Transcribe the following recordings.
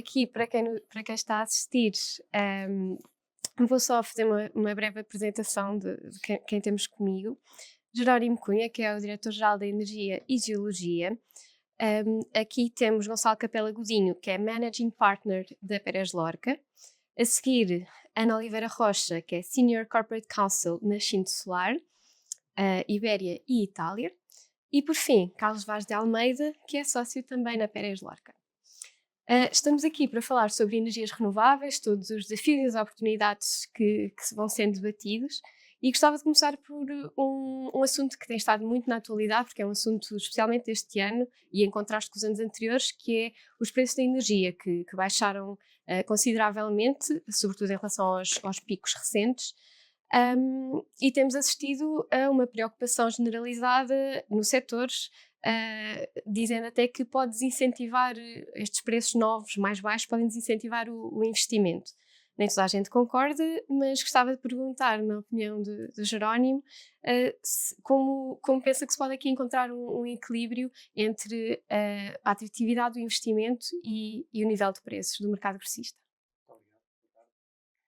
aqui, para quem está a assistir, vou só fazer uma breve apresentação de quem temos comigo. Jerónimo Cunha, que é o Diretor-Geral da Energia e Geologia. Aqui temos Gonçalo Capela Godinho, que é Managing Partner da Pérez Lorca. A seguir, Ana Oliveira Rocha, que é Senior Corporate Counsel na Shinto Solar, Ibéria e Itália. E por fim, Carlos Vaz de Almeida, que é sócio também na Pérez Lorca. Estamos aqui para falar sobre energias renováveis, todos os desafios e as oportunidades que vão sendo debatidos, e gostava de começar por um assunto que tem estado muito na atualidade, porque é um assunto especialmente deste ano e em contraste com os anos anteriores, que é os preços da energia, que baixaram consideravelmente, sobretudo em relação aos picos recentes. E temos assistido a uma preocupação generalizada no setor, dizendo até que pode desincentivar estes preços novos, mais baixos, podem desincentivar o investimento. Nem toda a gente concorda, mas gostava de perguntar, na opinião de Jerónimo, como pensa que se pode aqui encontrar um equilíbrio entre a atratividade do investimento e o nível de preços do mercado grossista.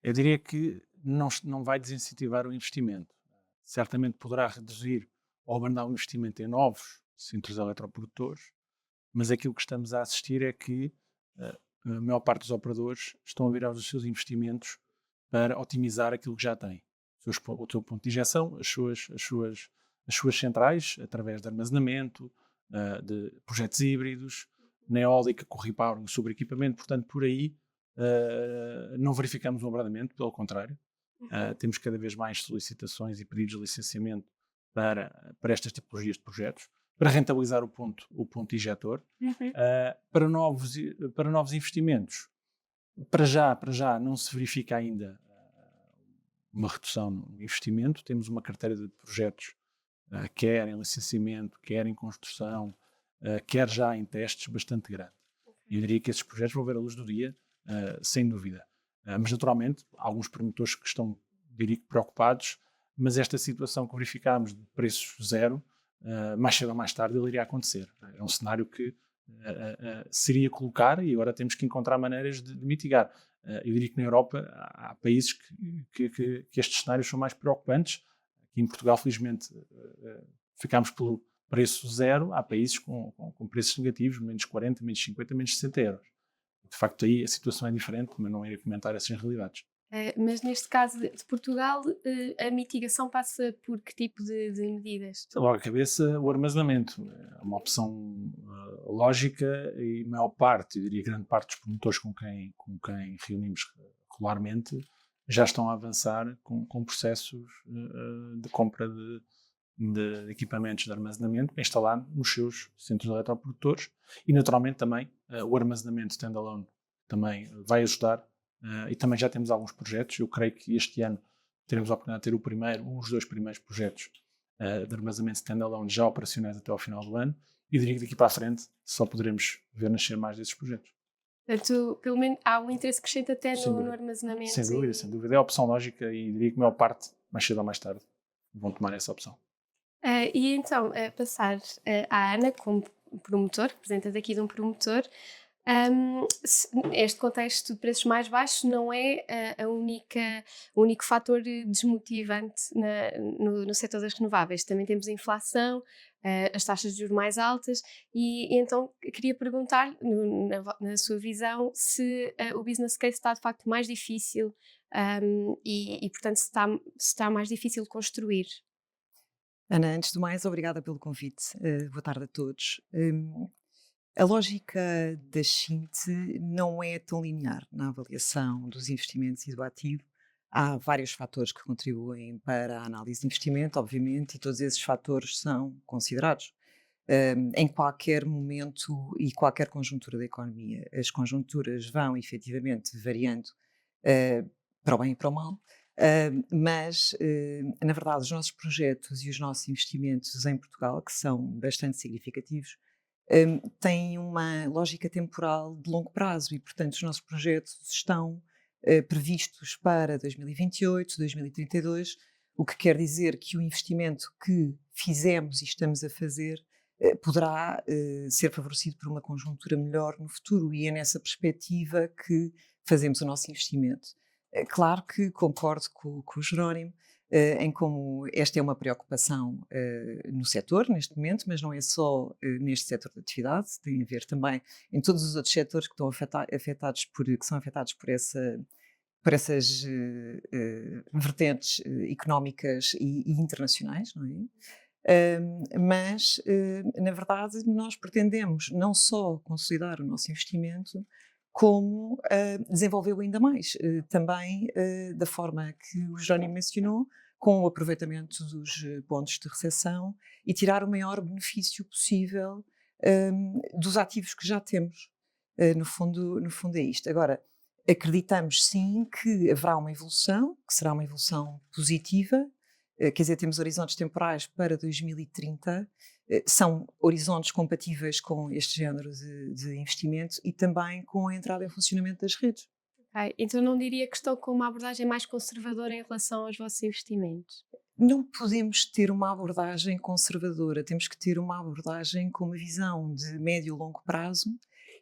Eu diria que não vai desincentivar o investimento. Certamente poderá reduzir ou abrandar o investimento em novos centros eletroprodutor, mas aquilo que estamos a assistir é que a maior parte dos operadores estão a virar os seus investimentos para otimizar aquilo que já têm. O seu ponto de injeção, as suas centrais, através de armazenamento, de projetos híbridos, na eólica, com repowering sobre equipamento. Portanto, por aí não verificamos um abrandamento, pelo contrário. Temos cada vez mais solicitações e pedidos de licenciamento para estas tipologias de projetos, para rentabilizar o ponto injetor. Para novos investimentos, para já não se verifica ainda uma redução no investimento. Temos uma carteira de projetos, quer em licenciamento, quer em construção, quer já em testes, bastante grande. Eu diria que esses projetos vão ver a luz do dia, sem dúvida. Mas naturalmente, há alguns promotores que estão, diria que, preocupados, mas esta situação que verificámos de preços zero, mais cedo ou mais tarde ele iria acontecer. É um cenário que seria colocar, e agora temos que encontrar maneiras de mitigar. Eu diria que na Europa há países que estes cenários são mais preocupantes. Aqui em Portugal, felizmente, ficámos pelo preço zero. Há países com preços negativos, menos 40, menos 50, menos 60 euros. De facto, aí a situação é diferente, mas não irei comentar essas realidades. Mas neste caso de Portugal, a mitigação passa por que tipo de medidas? Logo à cabeça, o armazenamento. É uma opção lógica e a maior parte, eu diria grande parte dos promotores com quem reunimos regularmente já estão a avançar com processos de compra de equipamentos de armazenamento para instalar nos seus centros eletroprodutores, e naturalmente também o armazenamento standalone também vai ajudar, e também já temos alguns projetos. Eu creio que este ano teremos a oportunidade de ter os dois primeiros projetos de armazenamento standalone já operacionais até ao final do ano, e diria que daqui para a frente só poderemos ver nascer mais desses projetos. Portanto, pelo menos há um interesse crescente até no armazenamento. Sem dúvida, sem dúvida. É a opção lógica, e diria que a maior parte, mais cedo ou mais tarde, vão tomar essa opção. E então, passar à Ana como promotor, representante aqui de um promotor. Este contexto de preços mais baixos não é o único fator desmotivante no setor das renováveis. Também temos a inflação, as taxas de juros mais altas, e então queria perguntar, na sua visão, se o business case está de facto mais difícil, e portanto se está mais difícil de construir. Ana, antes de mais, obrigada pelo convite. Boa tarde a todos. A lógica da Shinte não é tão linear na avaliação dos investimentos e do ativo. Há vários fatores que contribuem para a análise de investimento, obviamente, e todos esses fatores são considerados em qualquer momento e qualquer conjuntura da economia. As conjunturas vão efetivamente variando para o bem e para o mal. Mas, na verdade, os nossos projetos e os nossos investimentos em Portugal, que são bastante significativos, têm uma lógica temporal de longo prazo, e, portanto, os nossos projetos estão previstos para 2028, 2032, o que quer dizer que o investimento que fizemos e estamos a fazer poderá ser favorecido por uma conjuntura melhor no futuro, e é nessa perspectiva que fazemos o nosso investimento. Claro que concordo com o Jerónimo em como esta é uma preocupação no setor, neste momento, mas não é só neste setor de atividade, tem a ver também em todos os outros setores que, que são afetados por essas vertentes económicas e internacionais, não é? Mas, na verdade, nós pretendemos não só consolidar o nosso investimento, como desenvolvê-lo ainda mais, também da forma que o Jerónimo mencionou, com o aproveitamento dos pontos de recepção e tirar o maior benefício possível dos ativos que já temos. No fundo é isto. Agora, acreditamos sim que haverá uma evolução, que será uma evolução positiva. Quer dizer, temos horizontes temporais para 2030, são horizontes compatíveis com este género de investimento e também com a entrada em funcionamento das redes. Ok, então não diria que estão com uma abordagem mais conservadora em relação aos vossos investimentos? Não podemos ter uma abordagem conservadora, temos que ter uma abordagem com uma visão de médio e longo prazo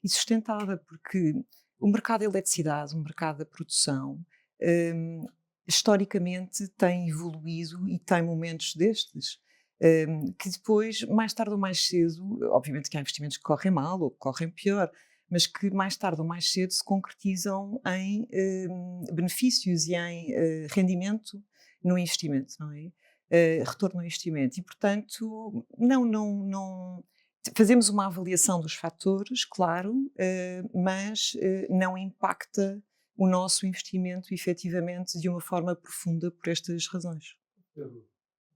e sustentada, porque o mercado da eletricidade, o mercado da produção, hum, historicamente tem evoluído e tem momentos destes, que depois, mais tarde ou mais cedo, obviamente que há investimentos que correm mal ou que correm pior, mas que mais tarde ou mais cedo se concretizam em benefícios e em rendimento no investimento, não é? Retorno ao investimento. E, portanto, não. Fazemos uma avaliação dos fatores, claro, mas não impacta o nosso investimento efetivamente de uma forma profunda por estas razões.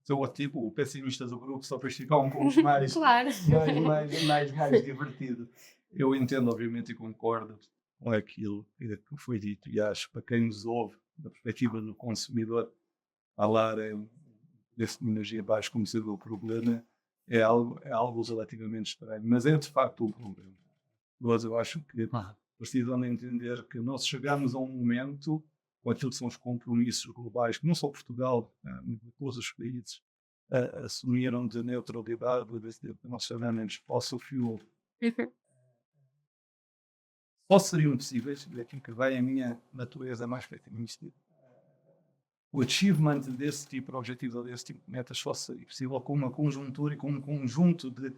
Sou o tipo, o pessimista do grupo, só para ficar um pouco mais, Claro. mais divertido. Eu entendo, obviamente, e concordo com aquilo que foi dito, e acho, para quem nos ouve, da perspectiva do consumidor, falar desse de energia baixa como sendo o problema é algo relativamente estranho, mas é de facto um problema. Mas eu acho que precisam de entender que nós chegamos a um momento com aquilo que são os compromissos globais, que não só Portugal, todos os países assumiram de neutralidade, que nós chamamos de fossil fuel. Só seriam possíveis, daqui que vai a minha natureza mais pessimista, o achievement desse tipo de objetivos ou desse tipo de metas só seria possível com uma conjuntura e com um conjunto de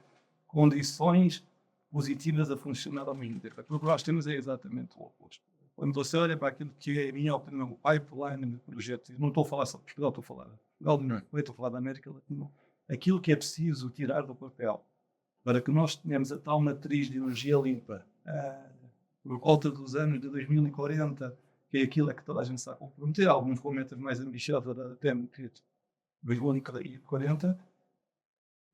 condições positivas a funcionar ao mesmo tempo. Aquilo que nós temos é exatamente o oposto. Quando você olha para aquilo que é a minha opinião, o pipeline de projetos, não estou a falar só de Portugal, estou a falar de Portugal, não, estou a falar da América Latina, aquilo que é preciso tirar do papel para que nós tenhamos a tal matriz de energia limpa por volta dos anos de 2040, que é aquilo a que toda a gente está a comprometer, alguns com metas mais ambiciosas até 2040,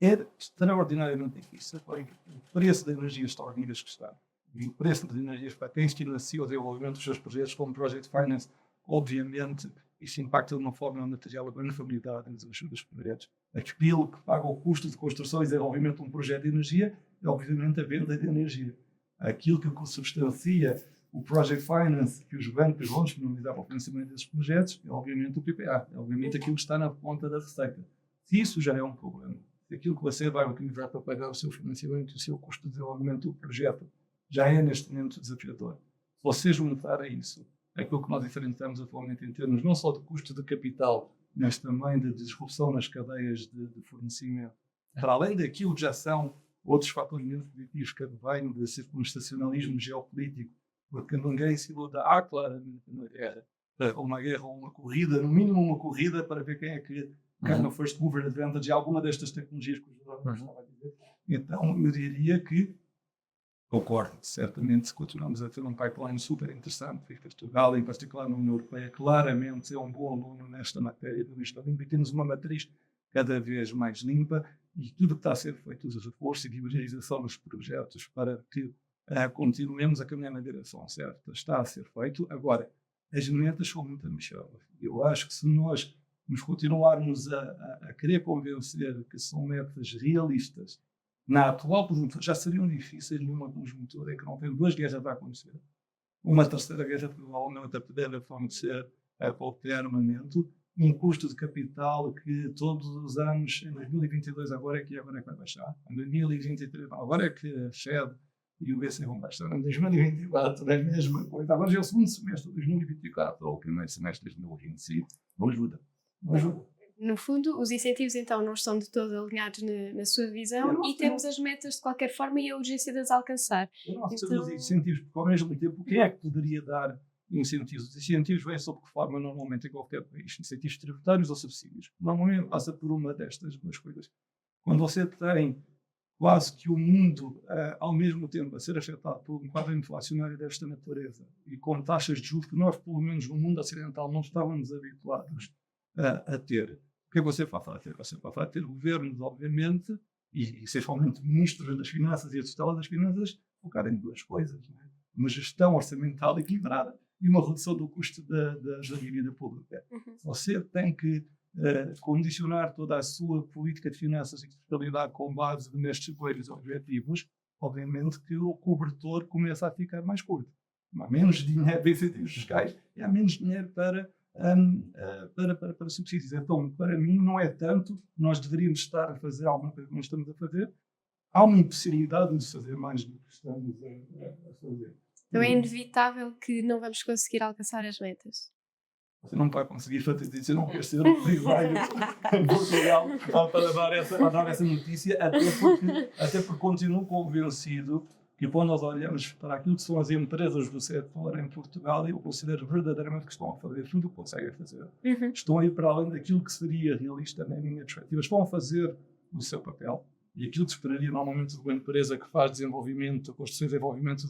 é extraordinariamente difícil. O preço da energia está aos níveis que está. E o preço das energias para quem financia o desenvolvimento dos seus projetos, como Project Finance, obviamente, isso impacta de uma forma material a grande familiaridade dos projetos. Aquilo que paga o custo de construção e desenvolvimento de um projeto de energia é, obviamente, a venda de energia. Aquilo que substancia o Project Finance que os bancos vão disponibilizar para o financiamento desses projetos é, obviamente, o PPA. É, obviamente, aquilo que está na ponta da receita. Se isso já é um problema, se aquilo que você vai utilizar para pagar o seu financiamento e o seu custo de desenvolvimento do projeto já é, neste momento, desafiador. Se você juntar a isso aquilo que nós enfrentamos atualmente em termos não só de custo de capital, mas também de disrupção nas cadeias de fornecimento, para além daquilo que já são outros fatores negativos que vêm de circunstancialismo geopolítico, porque ninguém se iluda. Há claramente uma guerra ou uma corrida, no mínimo uma corrida, para ver quem é que cai no first mover advantage de alguma destas tecnologias que o Jornal estava a dizer. Então, eu diria que concordo, certamente, se continuamos a ter um pipeline super interessante, e Portugal, em particular na União Europeia, claramente é um bom aluno nesta matéria do lixo limpo, e temos uma matriz cada vez mais limpa, e tudo que está a ser feito, os reforços e diversificação dos projetos para que continuemos a caminhar na direção certa, está a ser feito. Agora, as metas são muito ambiciosas. Eu acho que se nós nos continuarmos a querer convencer que são metas realistas, na atual conjuntura já seriam difíceis numa conjuntura em que não tem duas guerras a acontecer. Uma terceira guerra provavelmente a poder acontecer a qualquer momento. um custo de capital que todos os anos, em 2022 agora é que vai baixar, em 2023 agora é que a Fed e o BCE vão baixar, em 2024 é a mesma coisa, agora já é o segundo semestre de 2024 ou o primeiro semestre de 2025, não ajuda. No fundo, os incentivos então não estão de todo alinhados na sua visão e temos as metas de qualquer forma e a urgência de as alcançar. Eu não sei os incentivos, porque ao mesmo tempo, quem é que poderia dar incentivos? Os incentivos vêm sob que forma normalmente em qualquer país? Incentivos tributários ou subsídios? Normalmente passa por uma destas duas coisas. Quando você tem quase que o mundo ao mesmo tempo a ser afetado por um quadro inflacionário desta natureza e com taxas de juros que nós, pelo menos no mundo ocidental, não estávamos habituados a ter. O que é que você vai ter? Você vai ter governos, obviamente, e essencialmente ministros das finanças e a tutela das finanças, focar em duas coisas. Não é? Uma gestão orçamental equilibrada e uma redução do custo da dívida pública. Você tem que condicionar toda a sua política de finanças e de fiscalidade com base nestes dois objetivos, obviamente que o cobertor começa a ficar mais curto. Há menos dinheiro para incentivos fiscais e há menos dinheiro para subsídios. Então, para mim, não é tanto nós deveríamos estar a fazer alguma coisa que nós estamos a fazer. Há uma impossibilidade de fazer mais do que estamos a fazer. Então é inevitável que não vamos conseguir alcançar as metas. Você não vai conseguir fazer isso, eu não quero ser o primeiro em Portugal para dar essa notícia, até porque continuo convencido que quando nós olhamos para aquilo que são as empresas do setor em Portugal, eu considero verdadeiramente que estão a fazer tudo o que conseguem fazer. Estão a ir para além daquilo que seria realista na minha perspectiva. Estão a fazer o seu papel. E aquilo que se esperaria normalmente de uma empresa que faz desenvolvimento, construção e desenvolvimento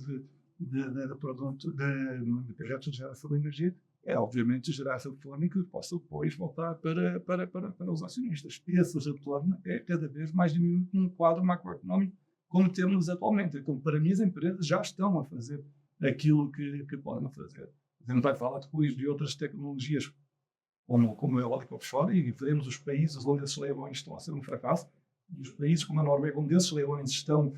de projetos de geração de energia, é obviamente gerar esse retorno que possa depois voltar para os acionistas. Esse retorno é cada vez mais diminuído num quadro macroeconómico como temos atualmente. Então, para mim, as empresas já estão a fazer aquilo que podem fazer. A gente vai falar depois de outras tecnologias, como a eólica offshore, e veremos os países onde esses leilões estão a ser um fracasso, e os países como a Noruega, onde esses leilões estão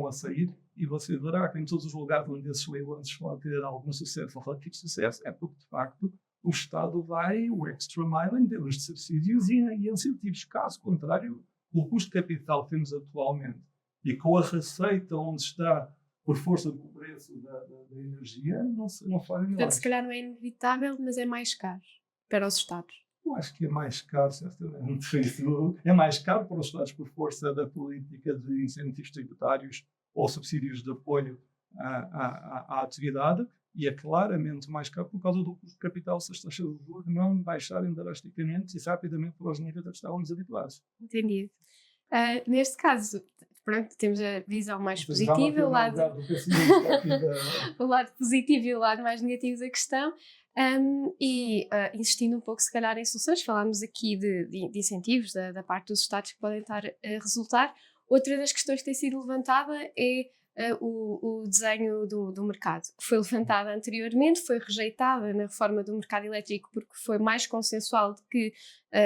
a sair, e você verá que em todos os lugares onde esses leilões vão ter algum sucesso, ou relativo sucesso, é porque, de facto, o Estado vai o extra mile em termos de subsídios e incentivos. Caso contrário, o custo de capital que temos atualmente e com a receita onde está por força do preço da energia, não faz Portanto, se calhar não é inevitável, mas é mais caro para os Estados. Eu acho que é mais caro, certamente. É mais caro para os Estados por força da política de incentivos tributários ou subsídios de apoio à atividade, e é claramente mais caro por causa do custo de capital se as taxas de juros não baixarem drasticamente e rapidamente para os níveis a que estávamos habituados. Entendido. Neste caso, pronto, temos a visão mais positiva, o lado positivo e o lado mais negativo da questão. Insistindo um pouco, se calhar, em soluções, falámos aqui de incentivos da parte dos Estados que podem estar a resultar. Outra das questões que tem sido levantada é o desenho do mercado. Foi levantada anteriormente, foi rejeitada na reforma do mercado elétrico porque foi mais consensual de que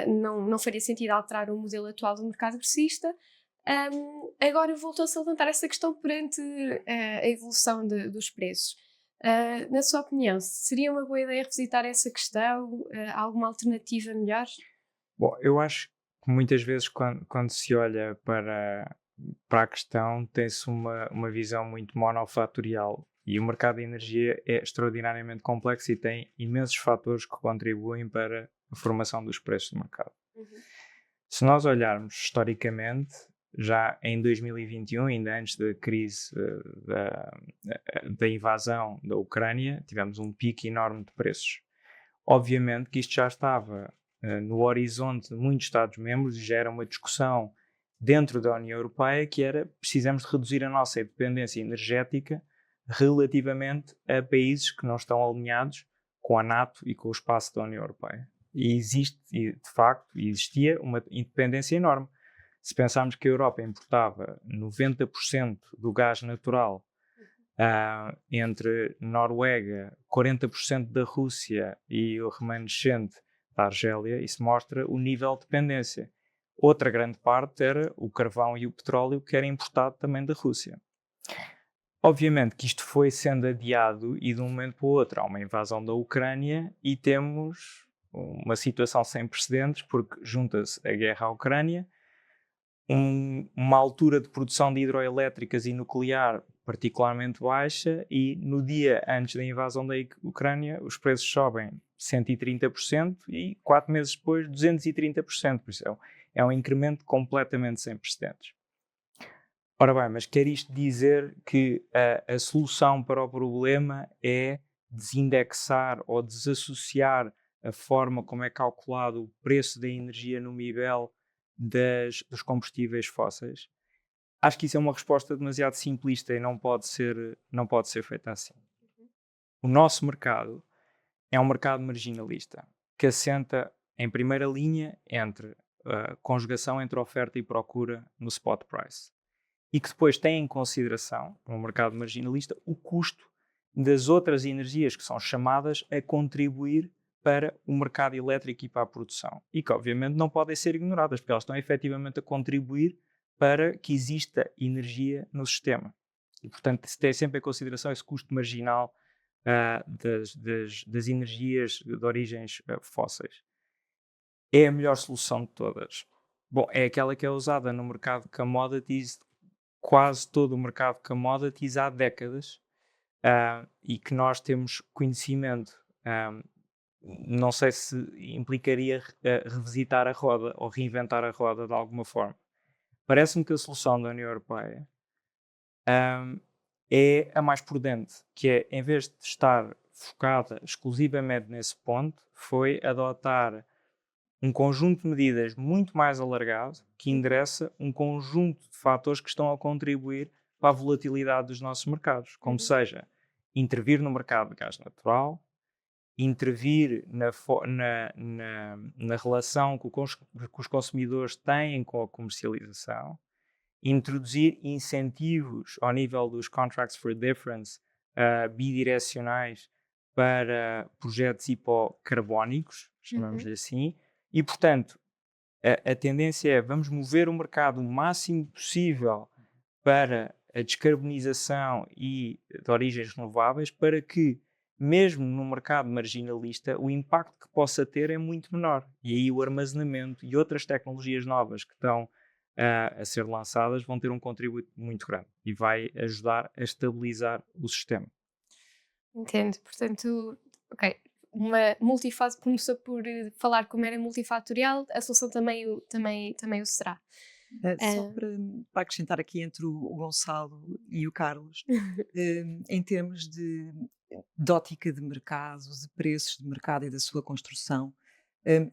não faria sentido alterar o modelo atual do mercado grossista. Agora voltou-se a levantar essa questão perante a evolução dos preços. Na sua opinião, seria uma boa ideia revisitar essa questão? Alguma alternativa melhor? Bom, eu acho que muitas vezes quando se olha para a questão tem-se uma visão muito monofatorial e o mercado de energia é extraordinariamente complexo e tem imensos fatores que contribuem para a formação dos preços do mercado. Se nós olharmos historicamente, já em 2021, ainda antes da crise da invasão da Ucrânia, tivemos um pico enorme de preços. Obviamente que isto já estava no horizonte de muitos Estados-membros e já era uma discussão dentro da União Europeia que era precisamos de reduzir a nossa dependência energética relativamente a países que não estão alinhados com a NATO e com o espaço da União Europeia. E existia uma independência enorme. Se pensarmos que a Europa importava 90% do gás natural entre Noruega, 40% da Rússia e o remanescente da Argélia, isso mostra o nível de dependência. Outra grande parte era o carvão e o petróleo que era importado também da Rússia. Obviamente que isto foi sendo adiado e de um momento para o outro há uma invasão da Ucrânia e temos uma situação sem precedentes, porque junta-se a guerra à Ucrânia, uma altura de produção de hidroelétricas e nuclear particularmente baixa, e no dia antes da invasão da Ucrânia os preços sobem 130% e 4 meses depois 230%. Por isso é um incremento completamente sem precedentes. Ora bem, mas quer isto dizer que a solução para o problema é desindexar ou desassociar a forma como é calculado o preço da energia no MIBEL dos combustíveis fósseis? Acho que isso é uma resposta demasiado simplista e não pode ser feita assim. O nosso mercado é um mercado marginalista, que assenta em primeira linha entre a conjugação entre oferta e procura no spot price, e que depois tem em consideração, no mercado marginalista, o custo das outras energias que são chamadas a contribuir para o mercado elétrico e para a produção, e que obviamente não podem ser ignoradas, porque elas estão efetivamente a contribuir para que exista energia no sistema. E, portanto, se tem sempre em consideração esse custo marginal das energias de origens fósseis. É a melhor solução de todas. Bom, é aquela que é usada no mercado de commodities, quase todo o mercado de commodities há décadas, e que nós temos conhecimento. Não sei se implicaria revisitar a roda ou reinventar a roda de alguma forma. Parece-me que a solução da União Europeia é a mais prudente, que é, em vez de estar focada exclusivamente nesse ponto, foi adotar um conjunto de medidas muito mais alargado, que endereça um conjunto de fatores que estão a contribuir para a volatilidade dos nossos mercados, como seja intervir no mercado de gás natural, intervir na relação que os consumidores têm com a comercialização, introduzir incentivos ao nível dos Contracts for Difference bidirecionais para projetos hipocarbónicos, chamamos-lhe assim, e portanto a tendência é vamos mover o mercado o máximo possível para a descarbonização e de origens renováveis, para que mesmo no mercado marginalista o impacto que possa ter é muito menor, e aí o armazenamento e outras tecnologias novas que estão a ser lançadas vão ter um contributo muito grande e vai ajudar a estabilizar o sistema. Entendo. Portanto, ok, uma multifase começou por falar como era multifatorial, a solução também o será. Só para acrescentar aqui entre o Gonçalo e o Carlos, em termos de ótica de mercado, de preços de mercado e da sua construção,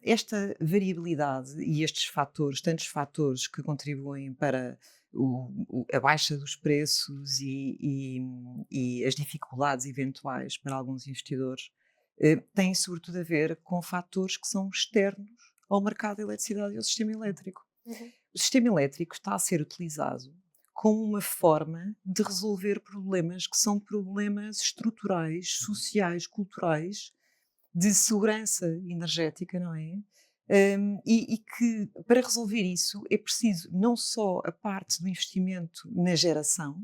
esta variabilidade e estes fatores, tantos fatores que contribuem para a baixa dos preços e as dificuldades eventuais para alguns investidores, têm sobretudo a ver com fatores que são externos ao mercado de eletricidade e ao sistema elétrico. O sistema elétrico está a ser utilizado como uma forma de resolver problemas que são problemas estruturais, sociais, culturais, de segurança energética, não é? E que para resolver isso é preciso não só a parte do investimento na geração,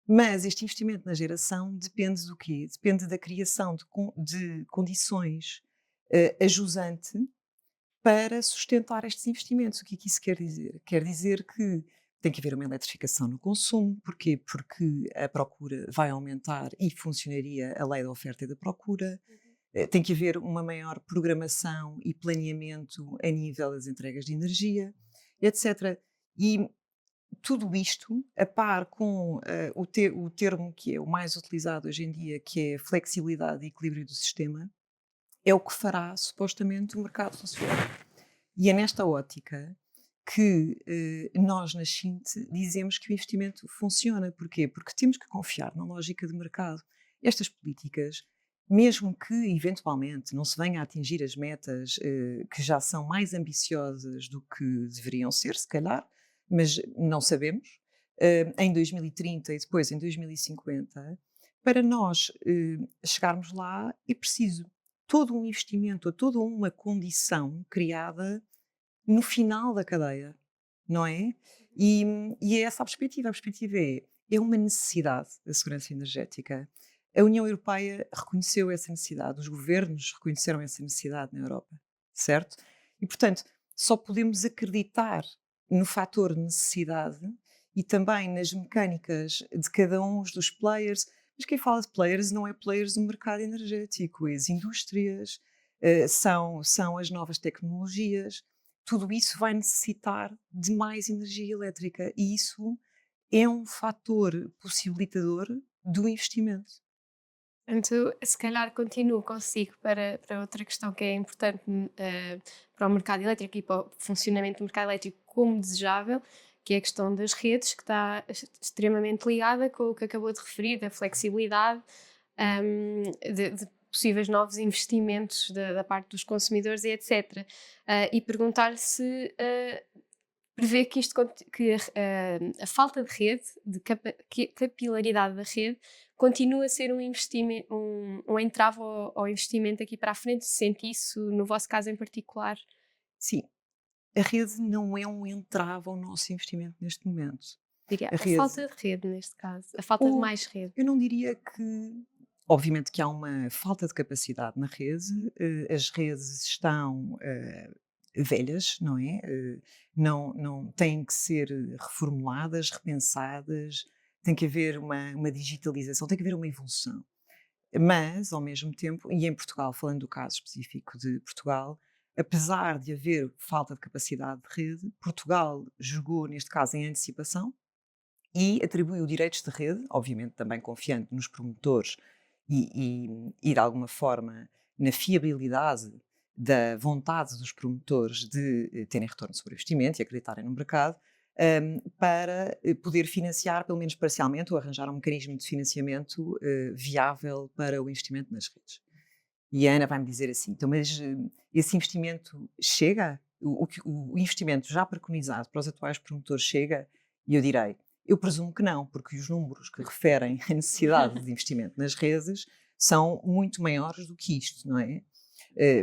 mas este investimento na geração depende do quê? Depende da criação de condições ajusante para sustentar estes investimentos. O que é que isso quer dizer? Quer dizer que tem que haver uma eletrificação no consumo. Porquê? Porque a procura vai aumentar e funcionaria a lei da oferta e da procura. Tem que haver uma maior programação e planeamento a nível das entregas de energia, etc. E tudo isto, a par com o termo que é o mais utilizado hoje em dia, que é flexibilidade e equilíbrio do sistema, é o que fará supostamente o mercado funcionar. E é nesta ótica que nós na Sinte dizemos que o investimento funciona. Porquê? Porque temos que confiar na lógica de mercado. Estas políticas, mesmo que eventualmente não se venha a atingir as metas que já são mais ambiciosas do que deveriam ser, se calhar, mas não sabemos, em 2030 e depois em 2050, para nós chegarmos lá é preciso todo um investimento, toda uma condição criada no final da cadeia, não é? E é essa a perspectiva. A perspectiva é uma necessidade da segurança energética. A União Europeia reconheceu essa necessidade, os governos reconheceram essa necessidade na Europa, certo? E, portanto, só podemos acreditar no fator necessidade e também nas mecânicas de cada um dos players. Mas quem fala de players não é players do mercado energético, é as indústrias, são as novas tecnologias. Tudo isso vai necessitar de mais energia elétrica e isso é um fator possibilitador do investimento. Portanto, se calhar continuo consigo para outra questão que é importante para o mercado elétrico e para o funcionamento do mercado elétrico como desejável, que é a questão das redes, que está extremamente ligada com o que acabou de referir, da flexibilidade, de possíveis novos investimentos da parte dos consumidores e etc. E perguntar se prevê que, que a falta de rede, de capilaridade da rede, continua a ser um investimento, um entrave ao investimento aqui para a frente. Sente isso no vosso caso em particular? Sim, a rede não é um entrave ao nosso investimento neste momento. Diria, A a rede, falta de rede neste caso, a falta de ou mais rede. eu não diria que. Obviamente que há uma falta de capacidade na rede, as redes estão velhas, não é? Não têm que ser reformuladas, repensadas, tem que haver uma digitalização, tem que haver uma evolução. Mas, ao mesmo tempo, e em Portugal, falando do caso específico de Portugal, apesar de haver falta de capacidade de rede, Portugal jogou, neste caso, em antecipação e atribuiu direitos de rede, obviamente também confiante nos promotores e de alguma forma, na fiabilidade da vontade dos promotores de terem retorno sobre o investimento e acreditarem no mercado, para poder financiar, pelo menos parcialmente, ou arranjar um mecanismo de financiamento viável para o investimento nas redes. E a Ana vai-me dizer assim, então, mas esse investimento chega? O investimento já preconizado para os atuais promotores chega? E eu direi, eu presumo que não, porque os números que referem a necessidade de investimento nas redes são muito maiores do que isto, não é?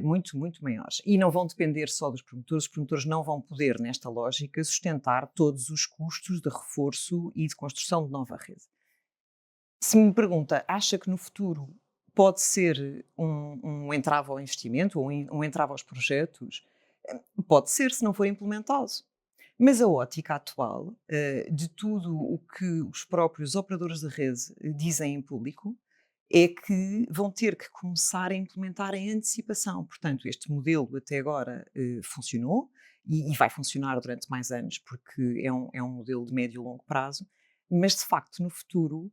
Muito, muito maiores. E não vão depender só dos promotores. Os promotores não vão poder, nesta lógica, sustentar todos os custos de reforço e de construção de nova rede. Se me pergunta, acha que no futuro pode ser um entrave ao investimento ou um entrave aos projetos? Pode ser, se não for implementado. Mas a ótica atual de tudo o que os próprios operadores da rede dizem em público é que vão ter que começar a implementar em antecipação. Portanto, este modelo até agora funcionou e vai funcionar durante mais anos, porque é um modelo de médio e longo prazo, mas de facto no futuro,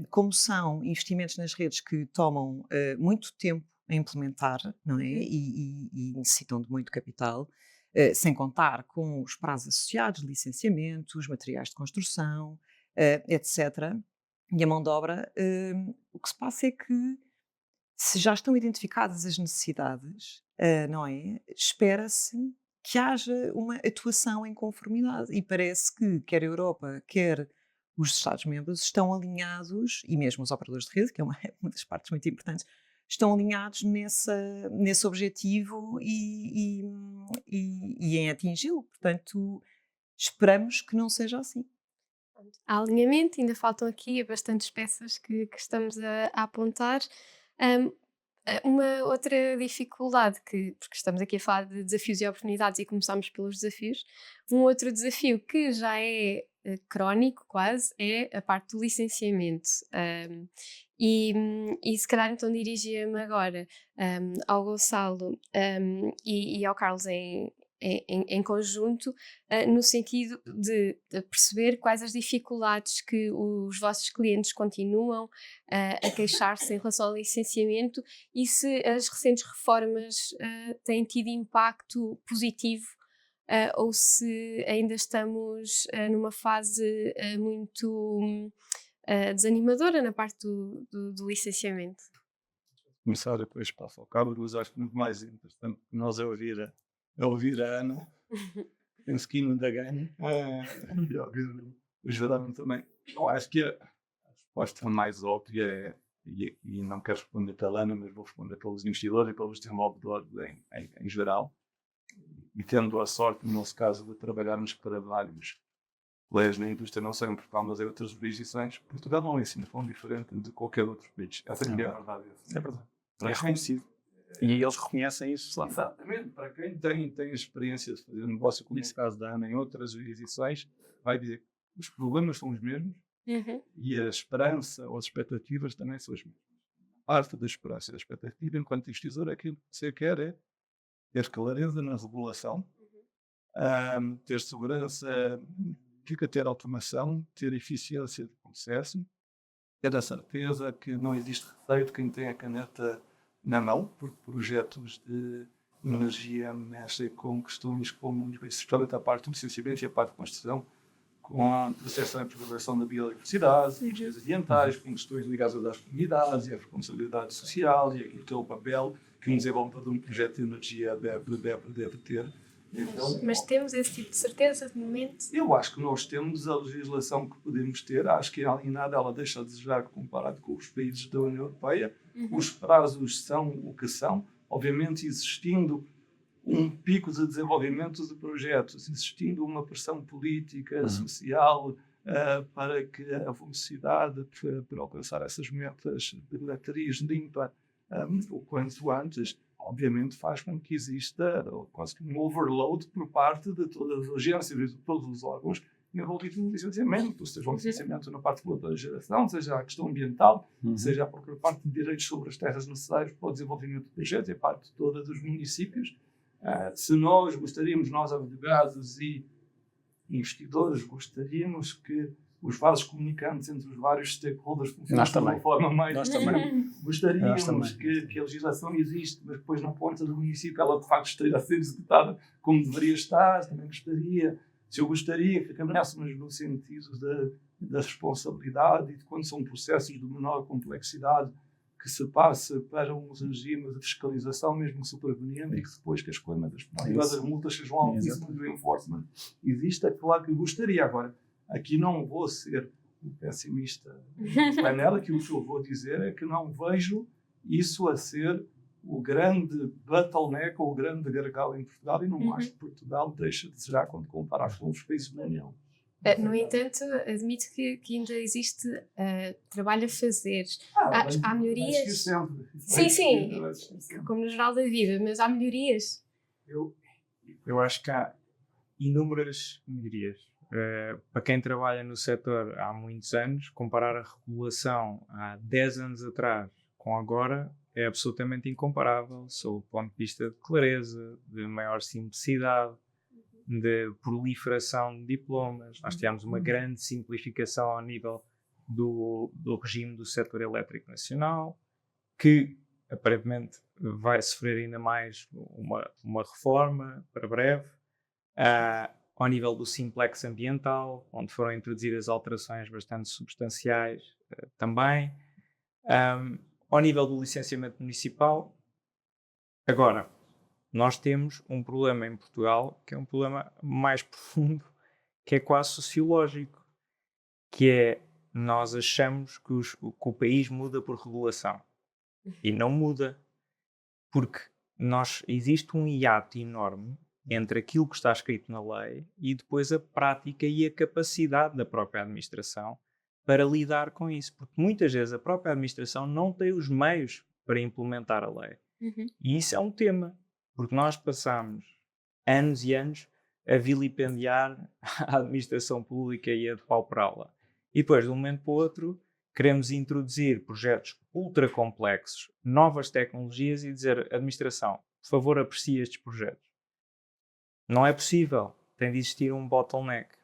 como são investimentos nas redes que tomam muito tempo a implementar, não é? E necessitam de muito capital, sem contar com os prazos associados, licenciamento, os materiais de construção, etc. E a mão de obra, o que se passa é que, se já estão identificadas as necessidades, não é? Espera-se que haja uma atuação em conformidade. E parece que quer a Europa, quer os Estados-membros estão alinhados, e mesmo os operadores de rede, que é uma, uma das partes muito importantes, estão alinhados nesse objetivo e em atingi-lo. Portanto, esperamos que não seja assim. Há alinhamento, ainda faltam aqui bastantes peças que estamos a apontar. Hum, uma outra dificuldade, porque estamos aqui a falar de desafios e oportunidades e começamos pelos desafios, um outro desafio que já é crónico quase, é a parte do licenciamento. E se calhar então dirigia-me agora ao Gonçalo e ao Carlos em conjunto, no sentido de perceber quais as dificuldades que os vossos clientes continuam a queixar-se em relação ao licenciamento e se as recentes reformas têm tido impacto positivo ou se ainda estamos numa fase muito desanimadora na parte do licenciamento. Começar, depois passo ao Carlos, mas acho que muito mais interessante que nós é ouvir a Ana, penso que ainda ganha, e ouvir o Gerardo também. Eu acho que a resposta mais óbvia é, e não quero responder pela Ana, mas vou responder pelos investidores e pelos desenvolvedores em geral, e tendo a sorte, no nosso caso, de trabalharmos para vários leis na indústria, não só em Portugal, mas em outras jurisdições, Portugal não é assim de forma diferente de qualquer outro país. Essa que é a verdade. É verdade. Para É quem- reconhecido. E eles reconhecem isso lá. Exatamente, para quem tem a experiência de fazer negócio, como nesse caso da Ana, em outras jurisdições, vai dizer que os problemas são os mesmos Uhum. e a esperança ou as expectativas também são as mesmas. Parte da esperança e da expectativa, enquanto investidor, aquilo que você quer é ter clareza na regulação, ter segurança, fica ter automação, ter eficiência de processo, ter a certeza que não existe receio de quem tem a caneta na mão, porque projetos de energia mexem com questões como, especialmente a parte do licenciamento e a parte de construção, com a proteção e preservação da biodiversidade, questões ambientais, com questões ligadas às comunidades e à responsabilidade social e aquilo que é o papel que um desenvolvedor de um projeto de energia deve ter. Então, Mas temos esse tipo de certeza de momento? eu acho que nós temos a legislação que podemos ter, acho que em nada ela deixa a desejar comparado com os países da União Europeia. Os prazos são o que são, obviamente existindo um pico de desenvolvimento de projetos, existindo uma pressão política, social, para que a velocidade para alcançar essas metas de matriz limpa o quanto antes, obviamente faz com que exista quase que um overload por parte de todas as agências e de todos os órgãos envolvidos no licenciamento, seja o licenciamento na parte da geração, seja a questão ambiental, seja a própria parte de direitos sobre as terras necessárias para o desenvolvimento do projeto e a parte toda dos municípios. Se nós gostaríamos, nós advogados e investidores, gostaríamos que os vasos comunicantes entre os vários stakeholders funcionassem de uma forma mais... Nós também. Gostaríamos que a legislação existe, mas depois na ponta do município ela de facto esteja a ser executada como deveria estar. Também gostaria, se eu gostaria que caminhássemos no sentido da responsabilidade e de quando são processos de menor complexidade que se passe para uns regimes de fiscalização mesmo superveniente e que depois que as coimas das penalidades, as multas sejam altíssimas do enforcement. Existe, é claro que eu gostaria. Agora, aqui não vou ser o pessimista do painel, aquilo que eu vou dizer é que não vejo isso a ser o grande bottleneck ou o grande gargalo em Portugal e não acho que Portugal deixa de desejar quando comparar com os países da União. No entanto, admito que ainda existe trabalho a fazer. Há melhorias. Sim, como no geral da vida, mas há melhorias. Eu acho que há inúmeras melhorias. Para quem trabalha no setor há muitos anos, comparar a regulação há 10 anos atrás com agora é absolutamente incomparável, sob o ponto de vista de clareza, de maior simplicidade, de proliferação de diplomas. Nós tivemos uma grande simplificação ao nível do regime do setor elétrico nacional, que aparentemente vai sofrer ainda mais uma reforma para breve. Ao nível do simplex ambiental, onde foram introduzidas alterações bastante substanciais também. Ao nível do licenciamento municipal. Agora, nós temos um problema em Portugal, que é um problema mais profundo, que é quase sociológico, que é nós achamos que o país muda por regulação. E não muda, porque existe um hiato enorme entre aquilo que está escrito na lei e depois a prática e a capacidade da própria administração para lidar com isso. Porque muitas vezes a própria administração não tem os meios para implementar a lei. E isso é um tema, porque nós passamos anos e anos a vilipendiar a administração pública e a depauperá-la. E depois, de um momento para o outro, queremos introduzir projetos ultra complexos, novas tecnologias e dizer, administração, por favor, aprecie estes projetos. Não é possível. Tem de existir um bottleneck.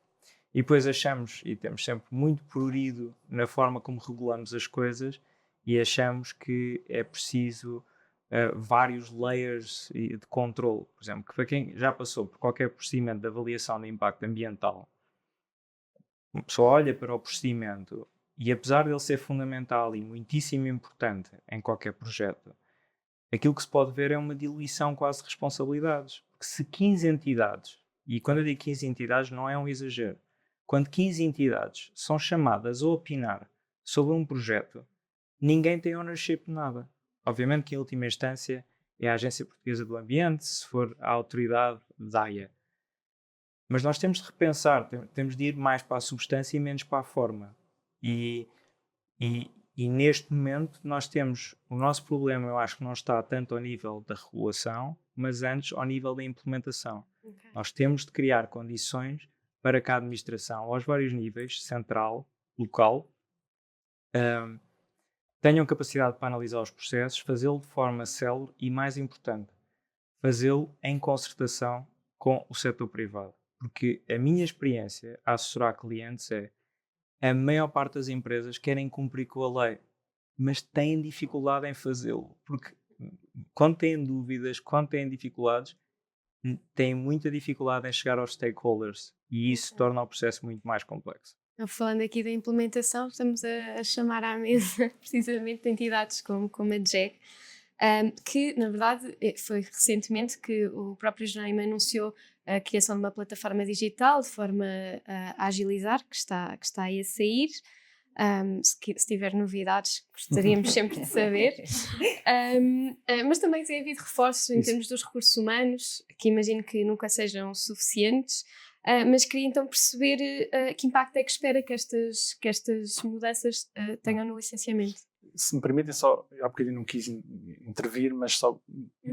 E depois achamos, e temos sempre muito prurido na forma como regulamos as coisas, e achamos que é preciso vários layers de controle. Por exemplo, que para quem já passou por qualquer procedimento de avaliação de impacto ambiental, uma pessoa olha para o procedimento e, apesar de ele ser fundamental e muitíssimo importante em qualquer projeto, aquilo que se pode ver é uma diluição quase de responsabilidades. Porque se 15 entidades, e quando eu digo 15 entidades não é um exagero, quando 15 entidades são chamadas a opinar sobre um projeto, ninguém tem ownership de nada. Obviamente que em última instância é a Agência Portuguesa do Ambiente, se for a autoridade da AIA. Mas nós temos de repensar, temos de ir mais para a substância e menos para a forma. E, e neste momento nós temos, o nosso problema eu acho que não está tanto ao nível da regulação, mas antes ao nível da implementação. Ok. Nós temos de criar condições para que a administração, aos vários níveis, central, local, tenham capacidade para analisar os processos, fazê-lo de forma célere e, mais importante, fazê-lo em concertação com o setor privado. Porque a minha experiência a assessorar clientes é a maior parte das empresas querem cumprir com a lei, mas têm dificuldade em fazê-lo. Porque quando têm dúvidas, quando têm dificuldades, têm muita dificuldade em chegar aos stakeholders e isso torna o processo muito mais complexo. Então, falando aqui da implementação, estamos a chamar à mesa precisamente entidades como a JEC, que na verdade foi recentemente que o próprio Jerónimo anunciou a criação de uma plataforma digital de forma a agilizar, que está aí a sair. Se tiver novidades, gostaríamos sempre de saber. Mas também tem havido reforços em termos dos recursos humanos, que imagino que nunca sejam suficientes. Mas queria então perceber que impacto é que espera que estas mudanças tenham no licenciamento. Se me permitem, só, há bocadinho não quis intervir, mas só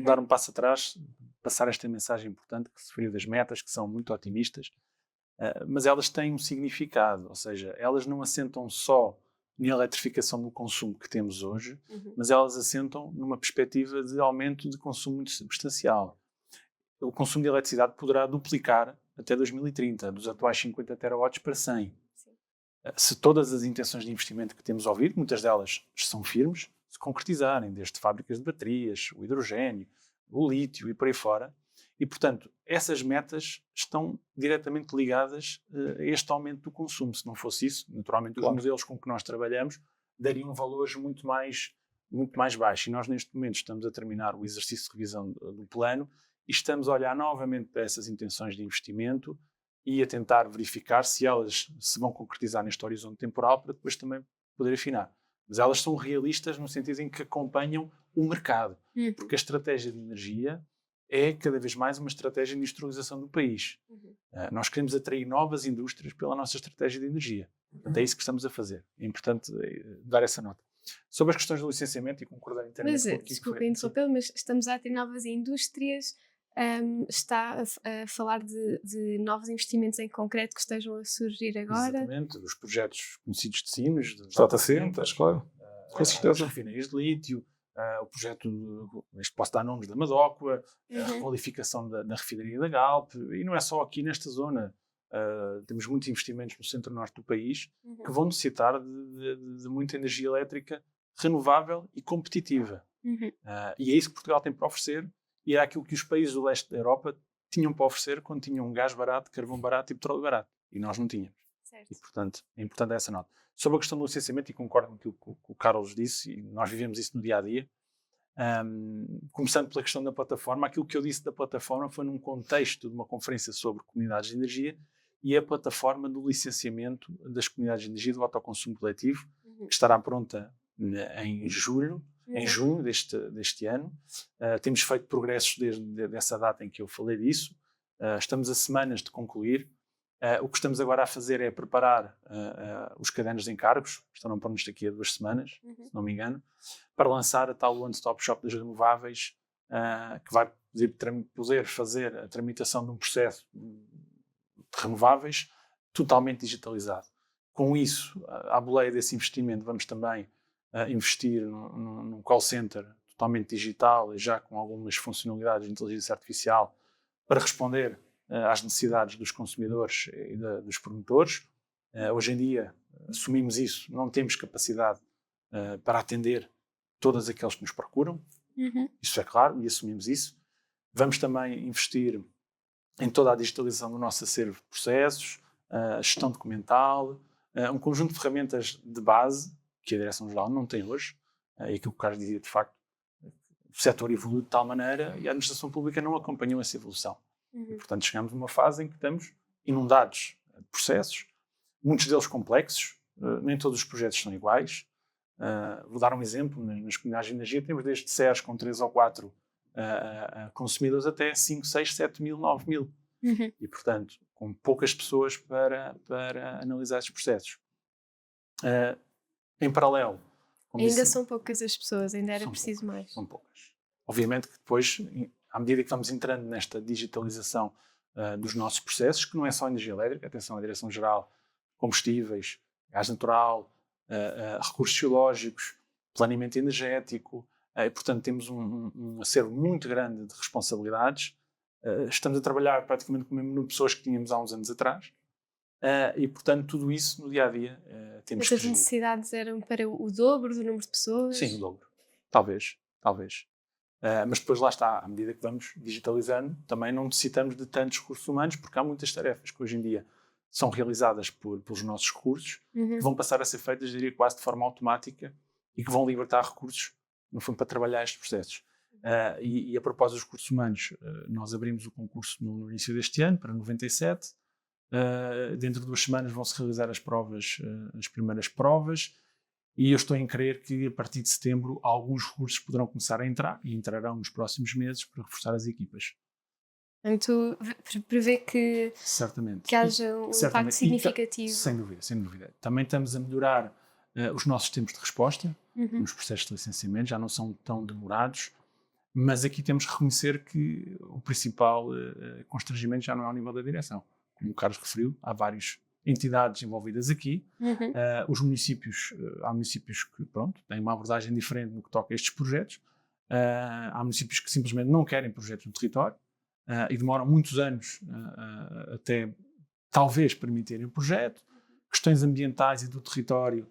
dar um passo atrás, passar esta mensagem importante que se referiu das metas, que são muito otimistas, mas elas têm um significado, ou seja, elas não assentam só na eletrificação do consumo que temos hoje, mas elas assentam numa perspectiva de aumento de consumo muito substancial. O consumo de eletricidade poderá duplicar até 2030, dos atuais 50 terawatts para 100. Sim. Se todas as intenções de investimento que temos ouvido, muitas delas são firmes, se concretizarem, desde fábricas de baterias, o hidrogênio, o lítio e por aí fora, e portanto, essas metas estão diretamente ligadas a este aumento do consumo. Se não fosse isso, naturalmente os modelos com que nós trabalhamos dariam valores muito mais baixos. E nós neste momento estamos a terminar o exercício de revisão do plano e estamos a olhar novamente para essas intenções de investimento e a tentar verificar se elas se vão concretizar neste horizonte temporal para depois também poder afinar. Mas elas são realistas no sentido em que acompanham o mercado, porque a estratégia de energia é cada vez mais uma estratégia de industrialização do país. Nós queremos atrair novas indústrias pela nossa estratégia de energia. Portanto, é isso que estamos a fazer. É importante dar essa nota. Sobre as questões do licenciamento e concordar inteiramente com o que Desculpa interrompê-lo, mas estamos a ter novas indústrias. Está a falar de novos investimentos em concreto que estejam a surgir agora? Exatamente, os projetos conhecidos de Sines, Data centers, claro, com as certeza. refinarias de lítio, o projeto, este posso dar nomes, da Madócua, a requalificação da refinaria da Galp, e não é só aqui nesta zona. Temos muitos investimentos no centro-norte do país que vão necessitar de muita energia elétrica renovável e competitiva. E é isso que Portugal tem para oferecer, e era aquilo que os países do leste da Europa tinham para oferecer quando tinham gás barato, carvão barato e petróleo barato. E nós não tínhamos. Certo. E, portanto, é importante essa nota. Sobre a questão do licenciamento, e concordo com aquilo que o Carlos disse, e nós vivemos isso no dia-a-dia, começando pela questão da plataforma, aquilo que eu disse da plataforma foi num contexto de uma conferência sobre comunidades de energia e a plataforma do licenciamento das comunidades de energia do autoconsumo coletivo, que estará pronta em junho deste ano. Temos feito progressos desde essa data em que eu falei disso. Estamos a semanas de concluir. O que estamos agora a fazer é preparar os cadernos de encargos, estarão prontos daqui a 2 semanas, se não me engano, para lançar a tal One-Stop Shop das renováveis, que vai poder fazer a tramitação de um processo de renováveis totalmente digitalizado. Com isso, à boleia desse investimento, vamos também investir num call center totalmente digital e já com algumas funcionalidades de inteligência artificial para responder às necessidades dos consumidores e dos promotores. Hoje em dia, assumimos isso, não temos capacidade para atender todos aqueles que nos procuram, isso é claro, e assumimos isso. Vamos também investir em toda a digitalização do nosso acervo de processos, a gestão documental, um conjunto de ferramentas de base que a Direção-Geral não tem hoje, e aquilo que o Carlos dizia, de facto, o setor evoluiu de tal maneira e a administração pública não acompanhou essa evolução. E, portanto, chegamos a uma fase em que estamos inundados de processos, muitos deles complexos, nem todos os projetos são iguais. Vou dar um exemplo, nas comunidades de energia temos desde SERs com 3 ou 4 consumidores até 5, 6, 7 mil, 9 mil. Uhum. E, portanto, com poucas pessoas para analisar esses processos. Em paralelo, como Ainda disse, são poucas as pessoas, ainda era são preciso poucas, mais. são poucas. Obviamente que depois, à medida que vamos entrando nesta digitalização dos nossos processos, que não é só energia elétrica, atenção, a Direção-Geral, combustíveis, gás natural, recursos geológicos, planeamento energético, e portanto temos um acervo muito grande de responsabilidades. Estamos a trabalhar praticamente com o mesmo número de pessoas que tínhamos há uns anos atrás, e portanto tudo isso no dia-a-dia temos que Essas gerir. necessidades eram para o dobro do número de pessoas? Sim, o dobro. Talvez. Mas depois lá está, à medida que vamos digitalizando, também não necessitamos de tantos recursos humanos, porque há muitas tarefas que hoje em dia são realizadas pelos nossos recursos, Uhum. que vão passar a ser feitas, diria, quase de forma automática e que vão libertar recursos, no fundo, para trabalhar estes processos. E a propósito dos recursos humanos, nós abrimos o concurso no início deste ano, para 97. Dentro de 2 semanas vão-se realizar as primeiras provas, e eu estou em crer que a partir de setembro alguns recursos poderão começar a entrar e entrarão nos próximos meses para reforçar as equipas. Portanto, prevê que Certamente. haja um impacto Certamente. significativo. Sem dúvida, sem dúvida. Também estamos a melhorar os nossos tempos de resposta Uhum. nos processos de licenciamento, já não são tão demorados, mas aqui temos que reconhecer que o principal constrangimento já não é ao nível da direção. Como o Carlos referiu, há várias entidades envolvidas aqui. Uhum. Os municípios, há municípios que, pronto, têm uma abordagem diferente no que toca a estes projetos. Há municípios que simplesmente não querem projetos no território e demoram muitos anos até, talvez, permitirem o projeto. Questões ambientais e do território,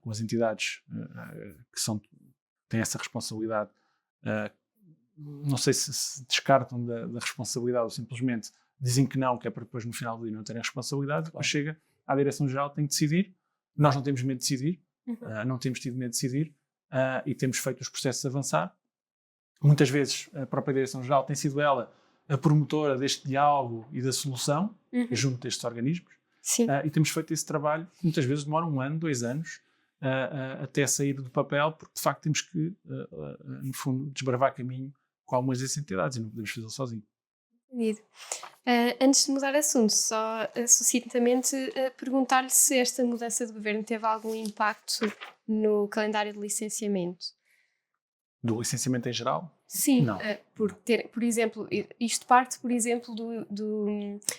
com as entidades que têm essa responsabilidade, não sei se descartam da responsabilidade ou simplesmente dizem que não, que é para depois no final do dia não terem responsabilidade. Depois chega à Direção-Geral, tem que decidir. Nós não temos medo de decidir, não temos tido medo de decidir, e temos feito os processos avançar. Muitas vezes a própria Direção-Geral tem sido ela a promotora deste diálogo e da solução, junto destes organismos. Sim. E temos feito esse trabalho, que muitas vezes demora 1 ano, 2 anos, até sair do papel, porque de facto temos que, no fundo, desbravar caminho com algumas dessas entidades e não podemos fazê-lo sozinho. Entendido. Antes de mudar de assunto, só sucintamente perguntar-lhe se esta mudança de governo teve algum impacto no calendário de licenciamento. Do licenciamento em geral? Sim, Não. por exemplo, isto parte, por exemplo,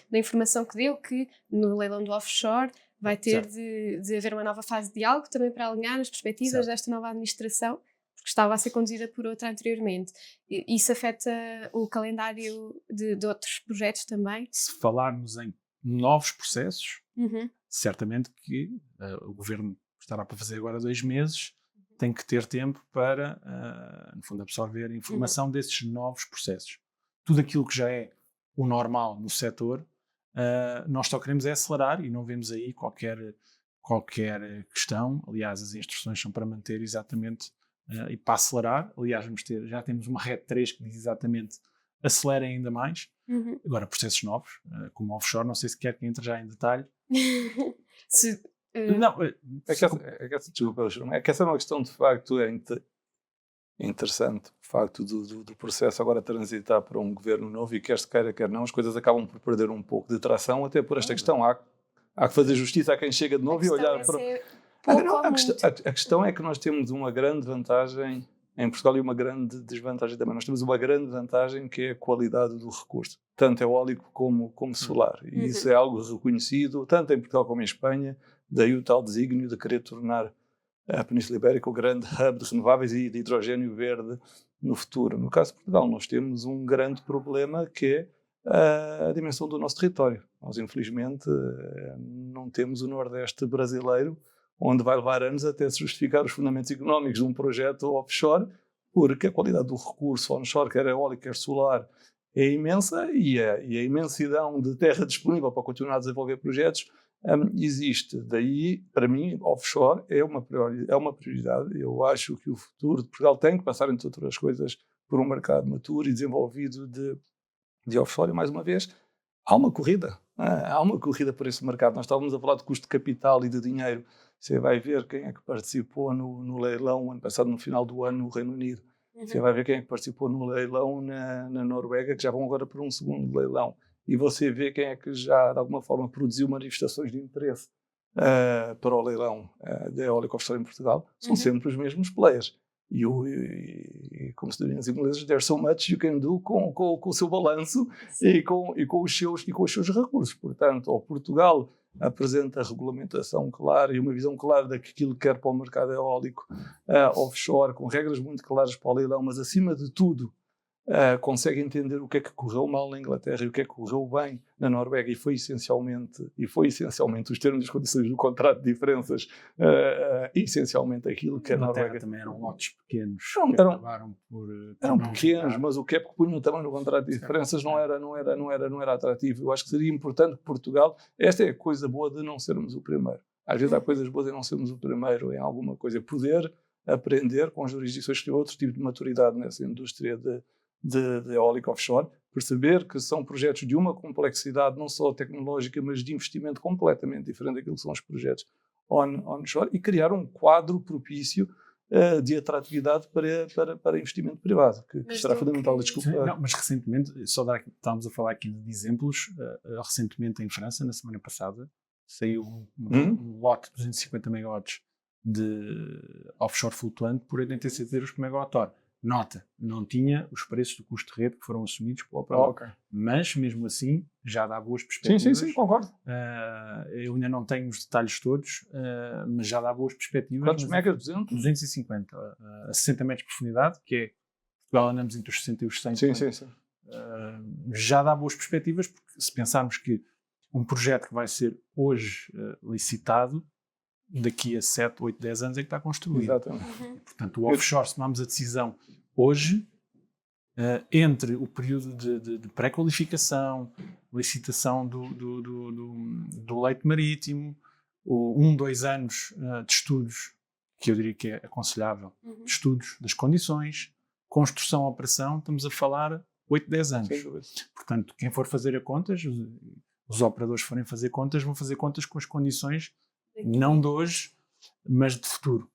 da informação que deu que no leilão do offshore vai ter de haver uma nova fase de diálogo também para alinhar as perspectivas desta nova administração, porque estava a ser conduzida por outra anteriormente. Isso afeta o calendário de outros projetos também? Se falarmos em novos processos, certamente que o governo estará para fazer agora 2 meses, tem que ter tempo para, no fundo, absorver a informação desses novos processos. Tudo aquilo que já é o normal no setor, nós só queremos é acelerar e não vemos aí qualquer questão. Aliás, as instruções são para manter exatamente e para acelerar. Aliás, já temos uma RED 3 que diz exatamente acelerem ainda mais. Agora, processos novos, como offshore, não sei se quer que entre já em detalhe. Não, Desculpa, é que essa é uma questão de facto interessante. O facto do processo agora transitar para um governo novo e quer se queira, quer não, as coisas acabam por perder um pouco de tração, até por esta questão. Há que fazer justiça a quem chega de novo e olhar para. A questão é que nós temos uma grande vantagem em Portugal e uma grande desvantagem também. Nós temos uma grande vantagem que é a qualidade do recurso, tanto eólico como solar. E isso é algo reconhecido, tanto em Portugal como em Espanha. Daí o tal desígnio de querer tornar a Península Ibérica o grande hub de renováveis e de hidrogênio verde no futuro. No caso de Portugal, nós temos um grande problema que é a dimensão do nosso território. Nós, infelizmente, não temos o Nordeste brasileiro, onde vai levar anos até se justificar os fundamentos económicos de um projeto offshore, porque a qualidade do recurso onshore, quer eólico, quer solar, é imensa e a imensidão de terra disponível para continuar a desenvolver projetos existe. Daí, para mim, offshore é uma prioridade. Eu acho que o futuro de Portugal tem que passar, entre outras coisas, por um mercado maturo e desenvolvido de offshore. E, mais uma vez, há uma corrida. Há uma corrida por esse mercado. Nós estávamos a falar de custo de capital e de dinheiro. Você vai ver quem é que participou no leilão ano passado, no final do ano, no Reino Unido. Você vai ver quem é que participou no leilão na Noruega, que já vão agora para um segundo leilão. e você vê quem é que já, de alguma forma, produziu manifestações de interesse para o leilão da eólica offshore em Portugal, são sempre os mesmos players. E como se diz em inglês, there's so much you can do com o seu balanço e com os seus recursos. Portanto, ou Portugal apresenta regulamentação clara e uma visão clara daquilo que quer para o mercado eólico offshore, com regras muito claras para o leilão, mas acima de tudo consegue entender o que é que correu mal na Inglaterra e o que é que correu bem na Noruega, e foi essencialmente os termos e as condições do contrato de diferenças, essencialmente aquilo que a Noruega também eram lotes pequenos, eram pequenos, mas o que é que punham também no contrato de diferenças não era atrativo. Eu acho que seria importante que Portugal, esta é a coisa boa de não sermos o primeiro. Às vezes há coisas boas em não sermos o primeiro em alguma coisa, poder aprender com jurisdições que têm outro tipo de maturidade nessa indústria de eólica offshore, perceber que são projetos de uma complexidade não só tecnológica, mas de investimento completamente diferente daquilo que são os projetos onshore, e criar um quadro propício de atratividade para investimento privado, que será fundamental. Desculpa. Não, mas recentemente, estávamos a falar aqui de exemplos, recentemente em França, na semana passada, saiu um lote de 250 megawatts de offshore flutuante por 87 euros por megawatt-hora. Nota, não tinha os preços do custo de rede que foram assumidos pela operadora, mas mesmo assim já dá boas perspectivas. Sim, concordo. Eu ainda não tenho os detalhes todos, mas já dá boas perspectivas. Quantos megas? 200? 250, a 60 metros de profundidade, que é Portugal, andamos entre os 60 e os 100. Sim. Já dá boas perspectivas, porque se pensarmos que um projeto que vai ser hoje licitado, daqui a 7, 8, 10 anos é que está construído. Exatamente. Portanto, o offshore, se tomarmos a decisão hoje, entre o período de pré-qualificação, licitação do leito marítimo, 2 anos de estudos, que eu diria que é aconselhável, estudos das condições, construção, operação, estamos a falar 8, 10 anos. Portanto, quem for fazer a contas, os operadores forem fazer contas, vão fazer contas com as condições não de hoje, mas de futuro.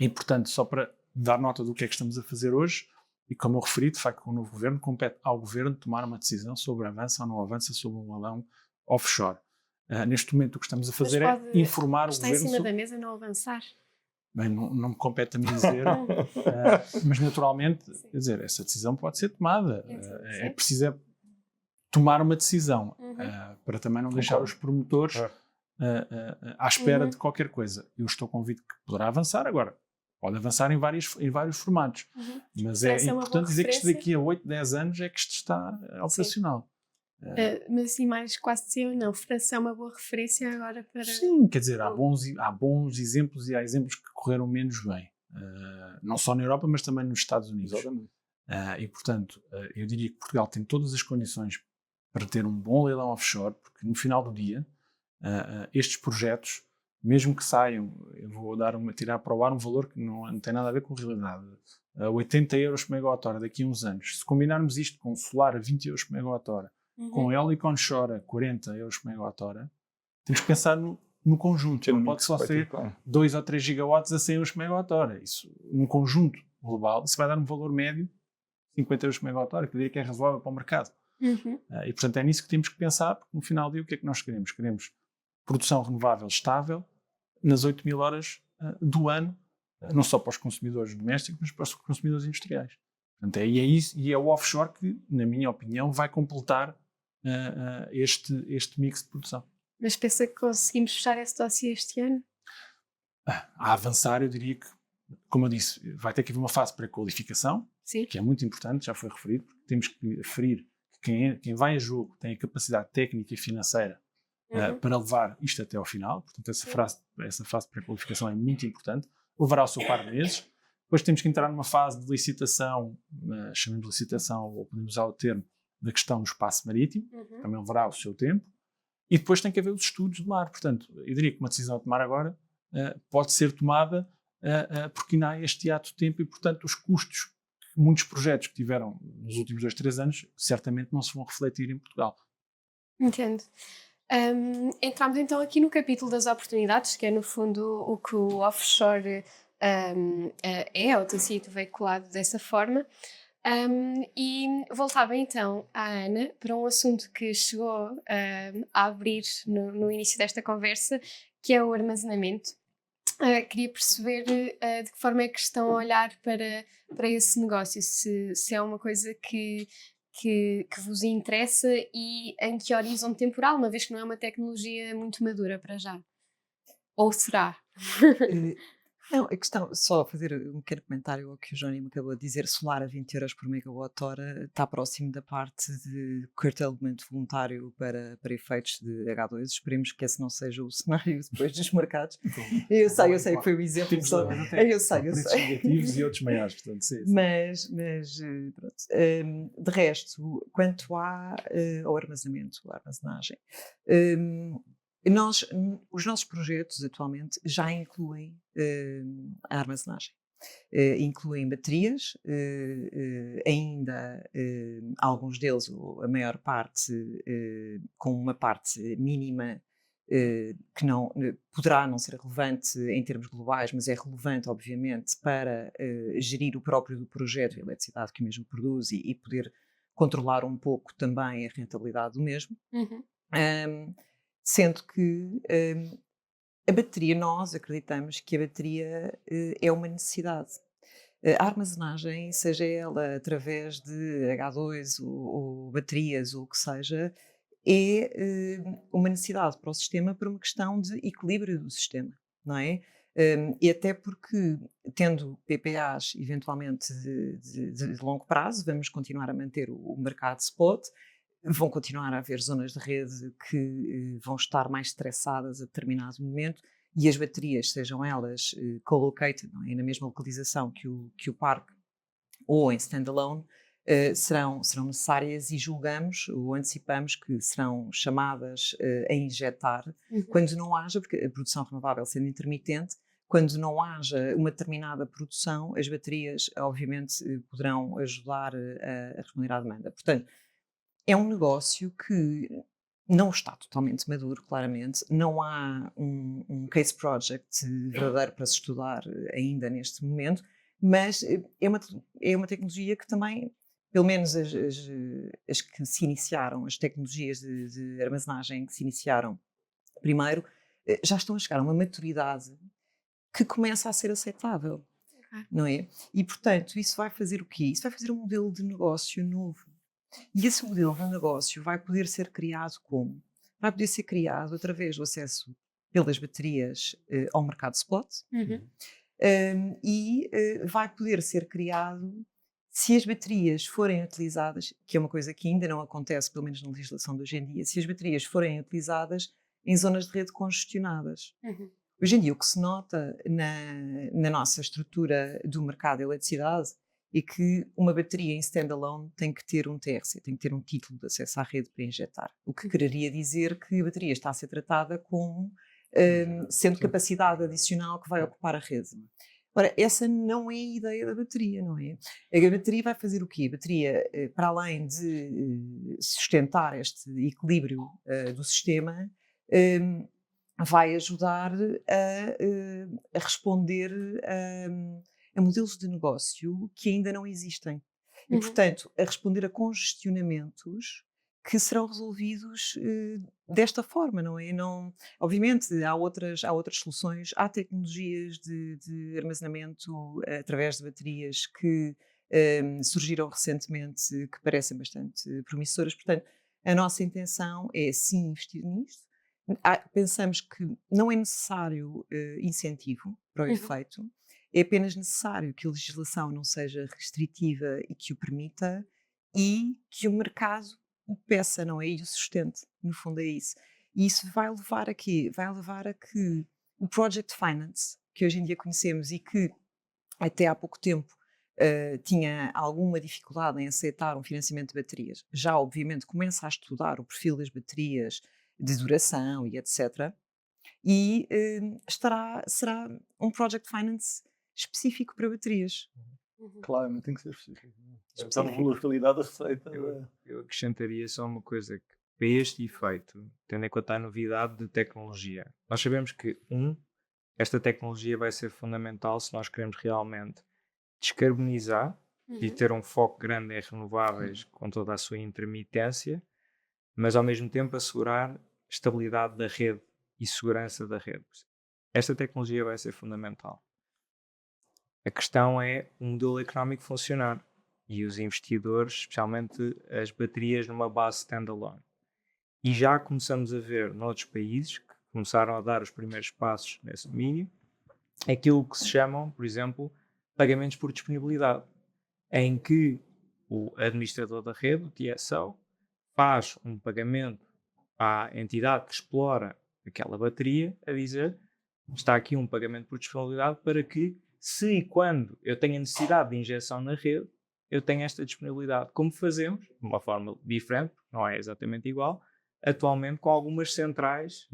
E, portanto, só para dar nota do que é que estamos a fazer hoje, e como eu referi, de facto, com o novo governo, compete ao governo tomar uma decisão sobre avança ou não avança sobre um leilão offshore. Neste momento, o que estamos a fazer é informar o governo. Está em cima da mesa não avançar? Bem, não me compete a mim dizer, mas naturalmente, quer dizer, essa decisão pode ser tomada. É preciso tomar uma decisão para também não deixar os promotores à espera de qualquer coisa. Eu estou convicto que poderá avançar agora. Pode avançar em vários formatos. Mas é importante dizer que isto daqui a 8, 10 anos é que isto está operacional. Mas assim, mais quase sim ou não, França é uma boa referência agora para... Sim, quer dizer, há bons exemplos e há exemplos que correram menos bem. Não só na Europa, mas também nos Estados Unidos. E, portanto, eu diria que Portugal tem todas as condições para ter um bom leilão offshore, porque no final do dia, estes projetos, mesmo que saiam, eu vou tirar para o ar um valor que não tem nada a ver com a realidade, 80 euros por megawatt-hora daqui a uns anos. Se combinarmos isto com solar a 20 euros por megawatt-hora, com eólica onshore a 40 euros por megawatt-hora, temos que pensar no conjunto. Não pode só ser 2 ou 3 gigawatts a 100 euros por megawatt-hora. Isso, num conjunto global, isso vai dar um valor médio de 50 euros por megawatt-hora, que eu diria que é razoável para o mercado. E, portanto, é nisso que temos que pensar, porque no final do dia o que é que nós queremos? Queremos produção renovável estável nas 8.000 horas do ano, não só para os consumidores domésticos, mas para os consumidores industriais. Portanto, é isso, e é o offshore que, na minha opinião, vai completar este mix de produção. Mas pensa que conseguimos fechar esse dossiê este ano? A avançar, eu diria que, como eu disse, vai ter que haver uma fase de pré-qualificação, que é muito importante, já foi referido, porque temos que referir que quem vai a jogo tem a capacidade técnica e financeira para levar isto até ao final. Portanto, essa fase de pré-qualificação é muito importante. Levará o seu par de meses. Depois temos que entrar numa fase de licitação, chamamos de licitação, ou podemos usar o termo, da questão do espaço marítimo, também levará o seu tempo. E depois tem que haver os estudos de mar. Portanto, eu diria que uma decisão a tomar agora pode ser tomada porque ainda há este ato de tempo e, portanto, os custos que muitos projetos que tiveram nos últimos 2, 3 anos certamente não se vão refletir em Portugal. Entendo. Entramos então aqui no capítulo das oportunidades, que é no fundo o que o offshore ou tem sido veiculado dessa forma. E voltava então à Ana para um assunto que chegou a abrir no início desta conversa, que é o armazenamento. Queria perceber de que forma é que estão a olhar para esse negócio, se é uma coisa que vos interessa e em que horizonte temporal, uma vez que não é uma tecnologia muito madura para já. Ou será? Eh, Não, a questão, só fazer um pequeno comentário ao que o Johnny me acabou de dizer, solar a 20 € por megawatt-hora está próximo da parte de curtailment voluntário para efeitos de H2. Esperemos que esse não seja o cenário depois dos mercados. Eu sei que foi um exemplo Temos só. mas até Eu sei. preços negativos e outros maiores, portanto, sim. Mas pronto. De resto, quanto ao armazenamento, à armazenagem, os nossos projetos atualmente já incluem a armazenagem. Incluem baterias, ainda alguns deles, ou a maior parte, com uma parte mínima que não poderá não ser relevante em termos globais, mas é relevante, obviamente, para gerir o próprio projeto, a eletricidade que o mesmo produz e poder controlar um pouco também a rentabilidade do mesmo. Uhum. Sendo que a bateria, nós acreditamos que a bateria é uma necessidade. A armazenagem, seja ela através de H2 ou baterias ou o que seja, é uma necessidade para o sistema por uma questão de equilíbrio do sistema, não é? E até porque, tendo PPAs eventualmente de longo prazo, vamos continuar a manter o mercado spot, vão continuar a haver zonas de rede que vão estar mais estressadas a determinado momento e as baterias, sejam elas co-located, não é? Na mesma localização que o parque ou em standalone, serão necessárias e julgamos ou antecipamos que serão chamadas a injetar Uhum. quando não haja, porque a produção renovável sendo intermitente, quando não haja uma determinada produção, as baterias obviamente poderão ajudar a responder à demanda. Portanto, é um negócio que não está totalmente maduro, claramente. Não há um case project verdadeiro para se estudar ainda neste momento, mas é uma tecnologia que também, pelo menos as que se iniciaram, as tecnologias de armazenagem que se iniciaram primeiro, já estão a chegar a uma maturidade que começa a ser aceitável, Ok. não é? E, portanto, isso vai fazer o quê? Isso vai fazer um modelo de negócio novo. E esse modelo de negócio vai poder ser criado como? Vai poder ser criado através do acesso pelas baterias ao mercado spot Uhum. e vai poder ser criado se as baterias forem utilizadas, que é uma coisa que ainda não acontece, pelo menos na legislação de hoje em dia, se as baterias forem utilizadas em zonas de rede congestionadas. Uhum. Hoje em dia, o que se nota na nossa estrutura do mercado de eletricidade é que uma bateria em standalone tem que ter um TRC, tem que ter um título de acesso à rede para injetar. O que quereria dizer que a bateria está a ser tratada como sendo capacidade adicional que vai ocupar a rede. Ora, essa não é a ideia da bateria, não é? A bateria vai fazer o quê? A bateria, para além de sustentar este equilíbrio do sistema, vai ajudar a responder a modelos de negócio que ainda não existem. E, Uhum. portanto, a responder a congestionamentos que serão resolvidos desta forma, não é? Não, obviamente, há outras soluções, há tecnologias de armazenamento através de baterias que surgiram recentemente que parecem bastante promissoras. Portanto, a nossa intenção é sim investir nisto. Pensamos que não é necessário incentivo para o Uhum. efeito, é apenas necessário que a legislação não seja restritiva e que o permita e que o mercado o peça, não é? E o sustente, no fundo é isso. E isso vai levar a quê? Vai levar a que o Project Finance, que hoje em dia conhecemos e que até há pouco tempo tinha alguma dificuldade em aceitar um financiamento de baterias, já obviamente começa a estudar o perfil das baterias, de duração e etc. E será um Project Finance específico para baterias. Uhum. Claramente tem que ser específico. A Específico. volatilidade da receita. Eu acrescentaria só uma coisa que, para este efeito, tendo em conta a novidade de tecnologia, nós sabemos que, esta tecnologia vai ser fundamental se nós queremos realmente descarbonizar e Uhum. ter um foco grande em renováveis com toda a sua intermitência, mas ao mesmo tempo assegurar estabilidade da rede e segurança da rede. Esta tecnologia vai ser fundamental. A questão é o modelo económico funcionar e os investidores, especialmente as baterias numa base standalone. E já começamos a ver noutros países que começaram a dar os primeiros passos nesse domínio, aquilo que se chamam, por exemplo, pagamentos por disponibilidade, em que o administrador da rede, o TSO, faz um pagamento à entidade que explora aquela bateria, a dizer: está aqui um pagamento por disponibilidade para que, se e quando eu tenha necessidade de injeção na rede, eu tenha esta disponibilidade. Como fazemos, de uma forma diferente, não é exatamente igual, atualmente com algumas centrais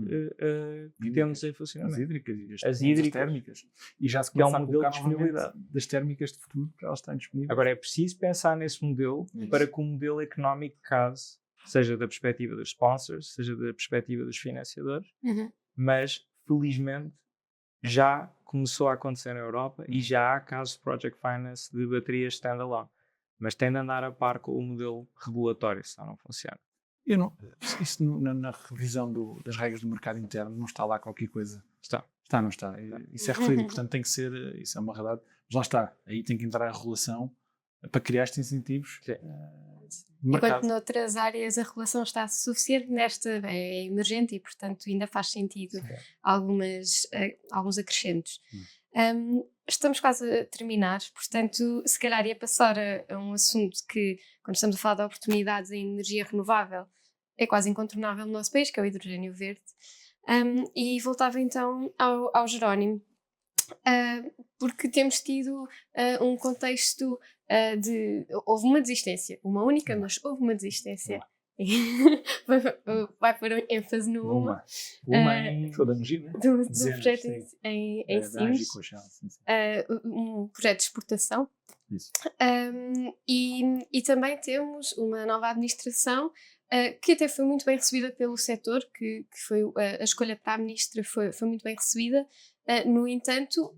que temos em As funcionamento. hídricas e As hídricas, térmicas. E já se que é um começa a modelo colocar de novamente disponibilidade. das térmicas de futuro, porque elas estão disponíveis. Agora é preciso pensar nesse modelo para que o modelo económico case, seja da perspectiva dos sponsors, seja da perspectiva dos financiadores, Uhum. mas felizmente já começou a acontecer na Europa e já há casos de project finance de baterias standalone, mas tem de andar a par com o modelo regulatório, senão não funciona. Eu não, isso na revisão das regras do mercado interno não está lá qualquer coisa. Está. Está, não está. Isso é referido, portanto tem que ser, isso é uma realidade. Mas lá está, aí tem que entrar a regulação para criar estes incentivos Sim. de mercado. Enquanto noutras áreas a regulação está suficiente, nesta é emergente e, portanto, ainda faz sentido alguns acrescentos. Estamos quase a terminar, portanto, se calhar ia passar a um assunto que, quando estamos a falar de oportunidades em energia renovável, é quase incontornável no nosso país, que é o hidrogênio verde. E voltava então ao Jerónimo, porque temos tido um contexto houve uma desistência, uma única, mas houve uma desistência. Vai pôr ênfase no uma. Toda a energia, né? Do Dezenas, projeto sim. em Da Sines, Ágil Coachella, sim. um projeto de exportação. Isso. E também temos uma nova administração que até foi muito bem recebida pelo setor, que foi a escolha para a ministra foi muito bem recebida. No entanto,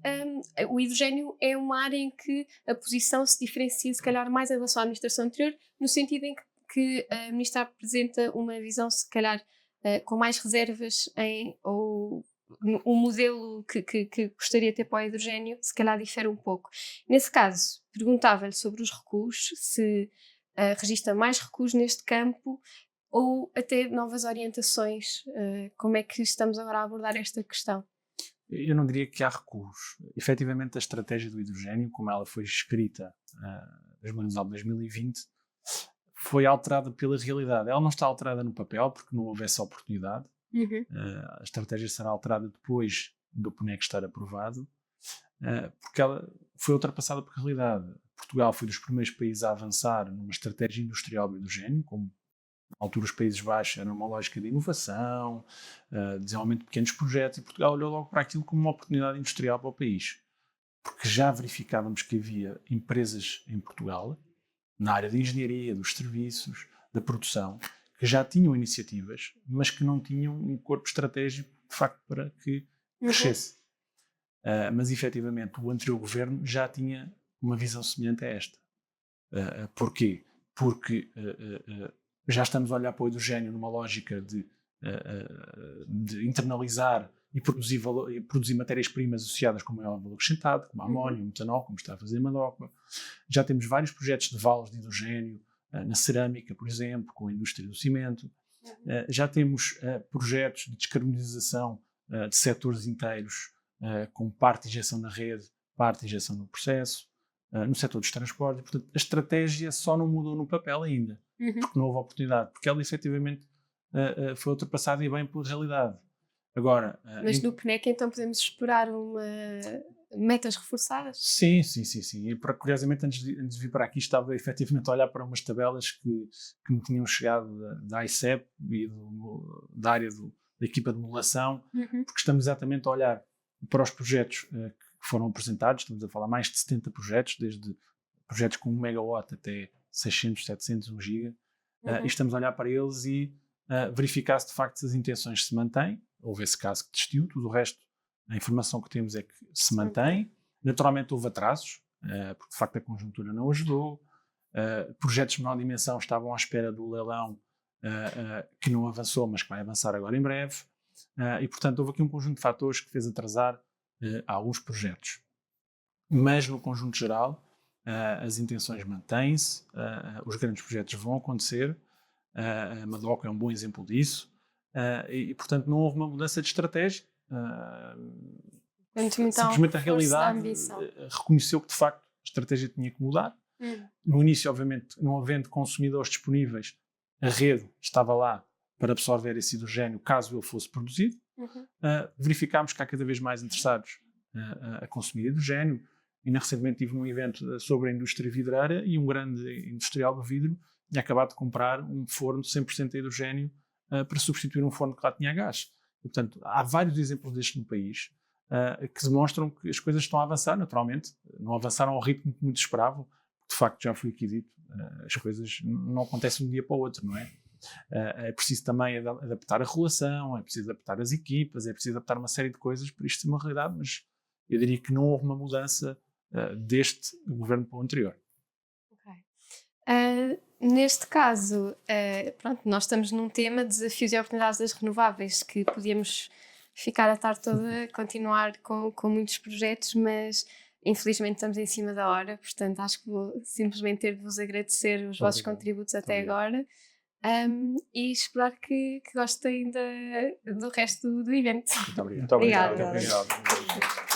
o hidrogênio é uma área em que a posição se diferencia se calhar mais em relação à administração anterior, no sentido em que a ministra apresenta uma visão se calhar com mais reservas ou o modelo que gostaria de ter para o hidrogênio se calhar difere um pouco. Nesse caso, perguntava-lhe sobre os recuos, se registra mais recuos neste campo ou até novas orientações. Como é que estamos agora a abordar esta questão? Eu não diria que há recuos. Efetivamente, a estratégia do hidrogênio, como ela foi escrita em 2020, foi alterada pela realidade. Ela não está alterada no papel, porque não houve essa oportunidade. Uhum. A estratégia será alterada depois do PNEC estar aprovado, porque ela foi ultrapassada por realidade. Portugal foi dos primeiros países a avançar numa estratégia industrial do hidrogênio, como na altura os Países Baixos eram uma lógica de inovação, desenvolvimento de pequenos projetos, e Portugal olhou logo para aquilo como uma oportunidade industrial para o país. Porque já verificávamos que havia empresas em Portugal, na área de engenharia, dos serviços, da produção, que já tinham iniciativas, mas que não tinham um corpo estratégico, de facto, para que crescesse. Mas, efetivamente, o anterior governo já tinha uma visão semelhante a esta. Porquê? Porque já estamos a olhar para o hidrogênio numa lógica de internalizar e produzir matérias-primas associadas com maior valor acrescentado, como a amónio, o metanol, como está a fazer a Madocma. Já temos vários projetos de valos de hidrogênio na cerâmica, por exemplo, com a indústria do cimento. Já temos projetos de descarbonização de setores inteiros, com parte de injeção na rede, parte de injeção no processo, no setor dos transportes. Portanto, a estratégia só não mudou no papel ainda, porque não houve oportunidade, porque ela efetivamente foi ultrapassada e bem pela realidade. Agora, mas no PNEC então podemos esperar metas reforçadas? Sim. E curiosamente, antes de vir para aqui, estava efetivamente a olhar para umas tabelas que me tinham chegado da ICEP e da área da equipa de modelação, porque estamos exatamente a olhar para os projetos que foram apresentados. Estamos a falar mais de 70 projetos, desde projetos com 1 megawatt até 600, 700, 1 giga, e estamos a olhar para eles e verificar se de facto as intenções se mantêm. Houve esse caso que desistiu, tudo o resto, a informação que temos é que se mantém. Naturalmente houve atrasos, porque de facto a conjuntura não ajudou. Projetos de menor dimensão estavam à espera do leilão, que não avançou, mas que vai avançar agora em breve. E portanto houve aqui um conjunto de fatores que fez atrasar alguns projetos. Mas no conjunto geral, as intenções mantêm-se, os grandes projetos vão acontecer, a Madoco é um bom exemplo disso, e portanto não houve uma mudança de estratégia. Simplesmente a realidade reconheceu que de facto a estratégia tinha que mudar. No início, obviamente, não havendo consumidores disponíveis, a rede estava lá para absorver esse hidrogênio caso ele fosse produzido. Verificámos que há cada vez mais interessados a consumir hidrogênio. Ainda recentemente tive num evento sobre a indústria vidreira e um grande industrial do vidro tinha acabado de comprar um forno 100% de hidrogênio para substituir um forno que lá tinha gás. E, portanto, há vários exemplos destes no país que demonstram que as coisas estão a avançar, naturalmente. Não avançaram ao ritmo que muitos esperavam. De facto, já foi aqui dito, as coisas não acontecem de um dia para o outro, não é? É preciso também adaptar a regulação, é preciso adaptar as equipas, é preciso adaptar uma série de coisas para isto ser uma realidade, mas eu diria que não houve uma mudança deste governo para o anterior. Neste caso, pronto, nós estamos num tema de desafios e oportunidades das renováveis, que podíamos ficar a tarde toda a continuar com muitos projetos, mas infelizmente estamos em cima da hora, portanto acho que vou simplesmente ter de vos agradecer os vossos contributos até agora e esperar que gostem do resto do evento. Muito obrigado. Muito obrigado. Obrigada. Obrigado.